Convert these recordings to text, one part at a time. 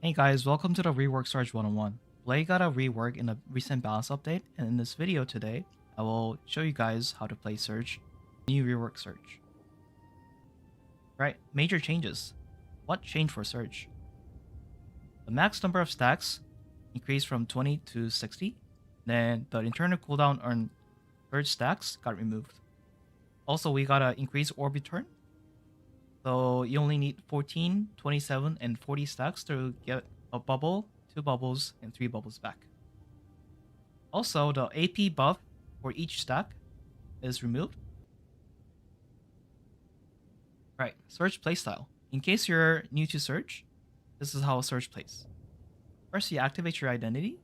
Hey guys, welcome to the Rework Surge 101. Play got a rework in a recent balance update, and in this video today, I will show you guys how to play Surge, new rework Surge. Right, major changes. What changed for Surge? The max number of stacks increased from 20 to 60, then the internal cooldown on Surge stacks got removed. Also, we got an increased orb return, so you only need 14, 27, and 40 stacks to get a bubble, 2 bubbles, and 3 bubbles back. Also, the AP buff for each stack is removed. Right, Surge playstyle. In case you're new to Surge, this is how Surge plays. First, you activate your identity,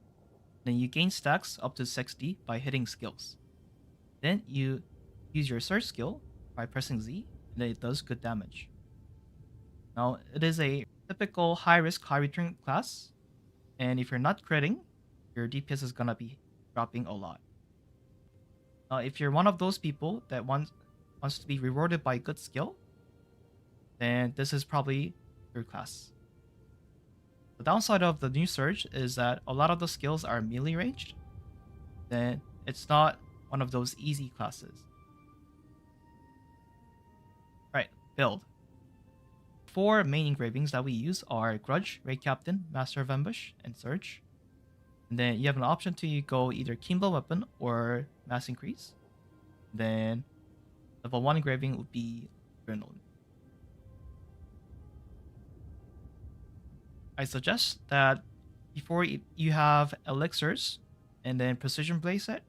then you gain stacks up to 60 by hitting skills. Then you use your Surge skill by pressing Z, and then it does good damage. Now, it is a typical high risk, high return class, and if you're not critting, your DPS is gonna be dropping a lot. Now, if you're one of those people that wants to be rewarded by good skill, then this is probably your class. The downside of the new Surge is that a lot of the skills are melee ranged, then it's not one of those easy classes. Right, build. 4 main engravings that we use are Grudge, Raid Captain, Master of Ambush, and Surge. And then you have an option to go either Kimbo Weapon or Mass Increase. Then level 1 engraving would be Adrenaline. I suggest that before you have elixirs and then precision bracelet,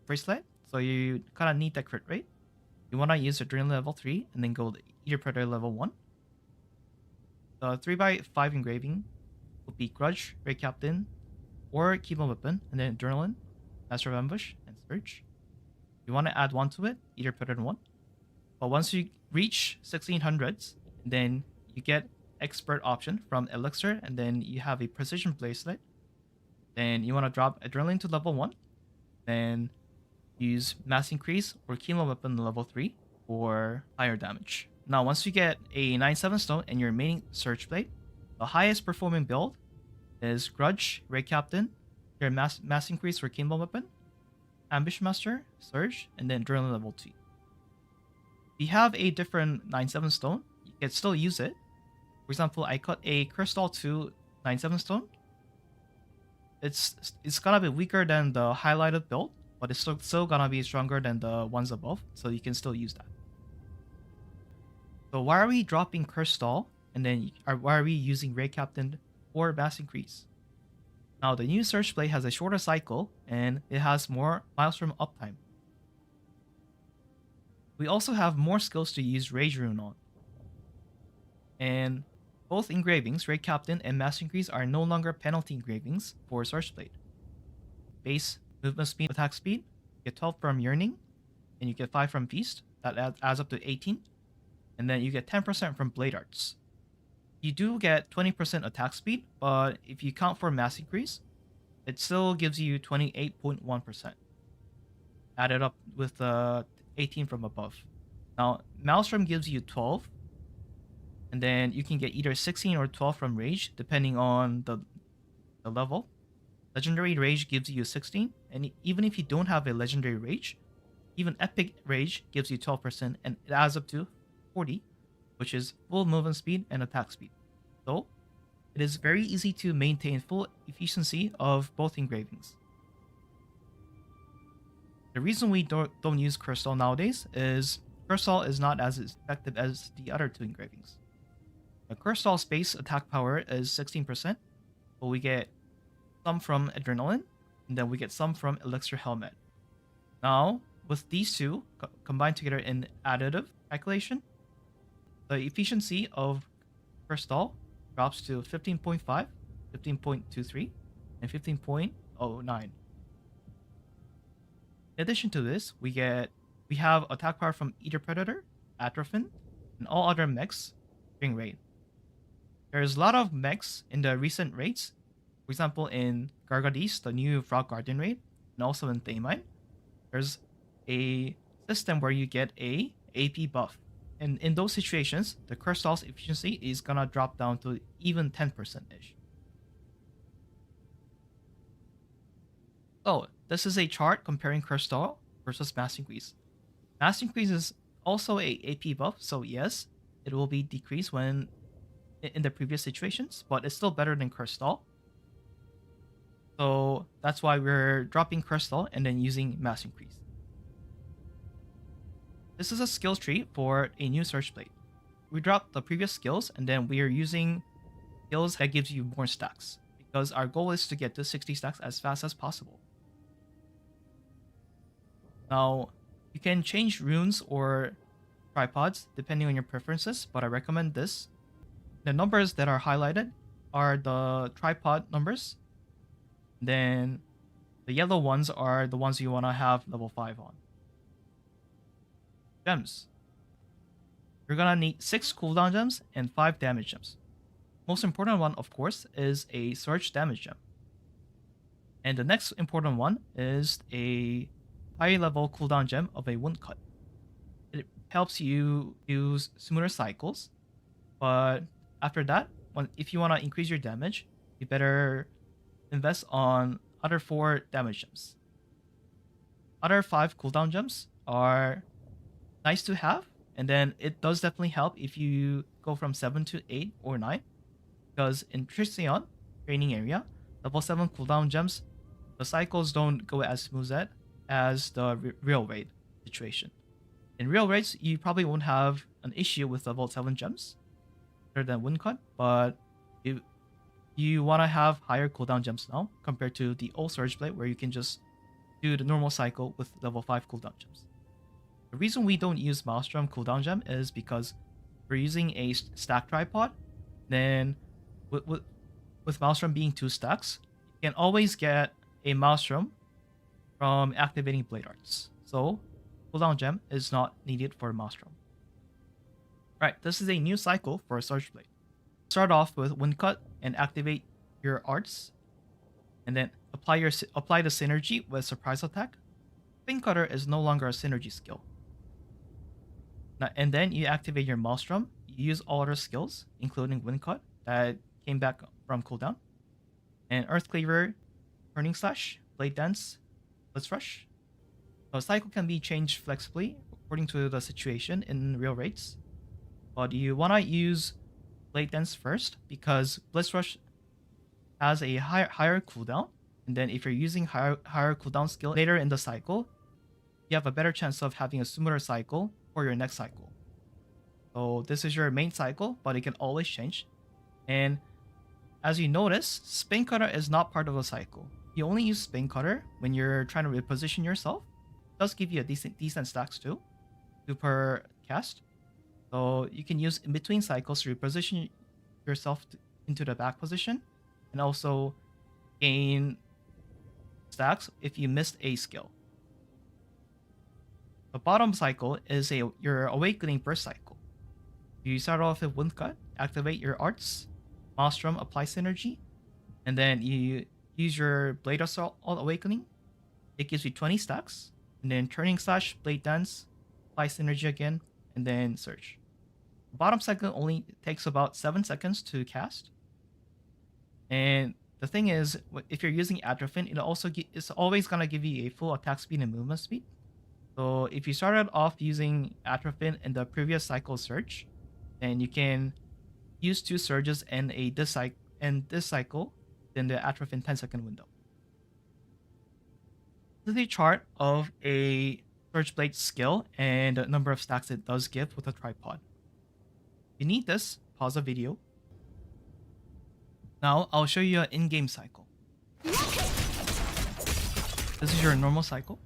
so you kind of need that crit rate. You want to use Adrenaline level 3 and then go Eater Predator level 1. The 3x5 engraving would be Grudge, Raid Captain, or Kimbo Weapon, and then Adrenaline, Master of Ambush, and Surge. You want to add 1 to it, Eater Predator 1. But once you reach 1600s, then you get expert option from elixir, and then you have a precision bracelet. Then you want to drop Adrenaline to level 1, then use Mass Increase or Kimbo Weapon level 3 for higher damage. Now, once you get a 9-7 stone and your main Surge blade, the highest performing build is Grudge, Raid Captain, your mass Increase for Kimbo Weapon, Ambush Master, Surge, and then Adrenaline level 2. If you have a different 9-7 stone, you can still use it. For example, I cut a Crystal to 9-7 stone. It's gonna be weaker than the highlighted build, but it's still gonna be stronger than the ones above, so you can still use that. So why are we dropping Crystal, and then why are we using Raid Captain or Mass Increase? Now, the new Surge blade has a shorter cycle, and it has more milestone uptime. We also have more skills to use Rage Rune on. And both engravings, Raid Captain and Mass Increase, are no longer penalty engravings for Surge blade. Base movement speed, attack speed, you get 12 from Yearning, and you get 5 from Feast. That adds up to 18. And then you get 10% from Blade Arts. You do get 20% attack speed, but if you count for Mass Increase, it still gives you 28.1%. Added up with 18 from above. Now, Maelstrom gives you 12, and then you can get either 16 or 12 from Rage, depending on the level. Legendary Rage gives you 16, and even if you don't have a Legendary Rage, even Epic Rage gives you 12%, and it adds up to 40, which is full movement speed and attack speed. So, it is very easy to maintain full efficiency of both engravings. The reason we don't use Crystal nowadays is Crystal is not as effective as the other 2 engravings. The Crystal's base attack power is 16%, but we get some from Adrenaline, and then we get some from Elixir Helmet. Now, with these 2 combined together in additive calculation, the efficiency of Crystal drops to 15.5, 15.23, and 15.09. In addition to this, we have attack power from Eater Predator, Atrophin, and all other mechs during raid. There's a lot of mechs in the recent raids. For example, in Gargadis, the new Frog Guardian raid, and also in Thaymine, there's a system where you get a AP buff. And in those situations, the Crystal's efficiency is gonna drop down to even 10%-ish. Oh, this is a chart comparing Crystal versus Mass Increase. Mass Increase is also a AP buff, so yes, it will be decreased when in the previous situations, but it's still better than Crystal. So that's why we're dropping Crystal and then using Mass Increase. This is a skill tree for a new Search Blade. We dropped the previous skills and then we are using skills that gives you more stacks because our goal is to get to 60 stacks as fast as possible. Now, you can change runes or tripods depending on your preferences, but I recommend this. The numbers that are highlighted are the tripod numbers. Then the yellow ones are the ones you want to have level 5 on. Gems. You're gonna need 6 cooldown gems and 5 damage gems. Most important one, of course, is a surge damage gem. And the next important one is a high level cooldown gem of a wound cut. It helps you use smoother cycles, but after that, if you want to increase your damage, you better invest on other 4 damage gems. Other 5 cooldown gems are nice to have, and then it does definitely help if you go from 7 to 8 or 9, because in Trixion training area, level 7 cooldown gems, the cycles don't go as smooth as the real raid situation. In real raids, you probably won't have an issue with level 7 gems other than Woundcut, but you want to have higher cooldown gems now compared to the old Surge Blade where you can just do the normal cycle with level 5 cooldown gems. The reason we don't use Maelstrom cooldown gem is because we're using a stack tripod. Then with Maelstrom being 2 stacks, you can always get a Maelstrom from activating Blade Arts. So cooldown gem is not needed for Maelstrom. Right, this is a new cycle for Surge Blade. Start off with Wind Cut and activate your arts, and then apply the synergy with Surprise Attack. Spin Cutter is no longer a synergy skill. Now, and then you activate your Maelstrom. You use all other skills, including Wind Cut that came back from cooldown, and Earth Cleaver, Turning Slash, Blade Dance, Blitz Rush. The cycle can be changed flexibly according to the situation in real raids, but you wanna use Blade Dance first because Blitz Rush has a higher cooldown, and then if you're using higher cooldown skill later in the cycle, you have a better chance of having a smoother cycle for your next cycle. So this is your main cycle, but it can always change. And as you notice, Spin Cutter is not part of a cycle. You only use Spin Cutter when you're trying to reposition yourself. It does give you a decent stacks too, 2 per cast. So you can use in between cycles to reposition yourself into the back position, and also gain stacks if you missed a skill. The bottom cycle is your Awakening Burst cycle. You start off with Wind Cut, activate your arts, Maelstrom, apply synergy, and then you use your Blade Assault Awakening. It gives you 20 stacks, and then Turning Slash, Blade Dance, apply synergy again, and then Surge. The bottom cycle only takes about 7 seconds to cast. And the thing is, if you're using Atrophin, it's always gonna give you a full attack speed and movement speed. So if you started off using Atrophin in the previous cycle Surge, then you can use 2 Surges and this cycle in the Atrophin 10-second window. This is a chart of a Surge Blade skill and the number of stacks it does give with a tripod. If you need this, pause the video. Now I'll show you an in-game cycle. This is your normal cycle.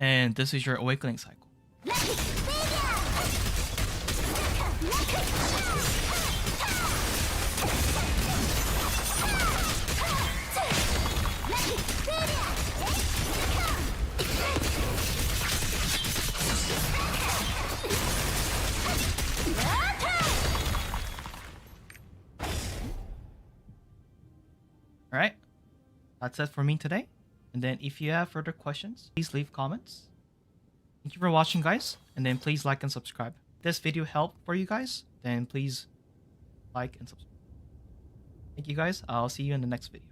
And this is your Awakening cycle. All right, that's it for me today. And then if you have further questions, please leave comments. Thank you for watching, guys. And then please like and subscribe. If this video helped for you guys, then please like and subscribe. Thank you, guys. I'll see you in the next video.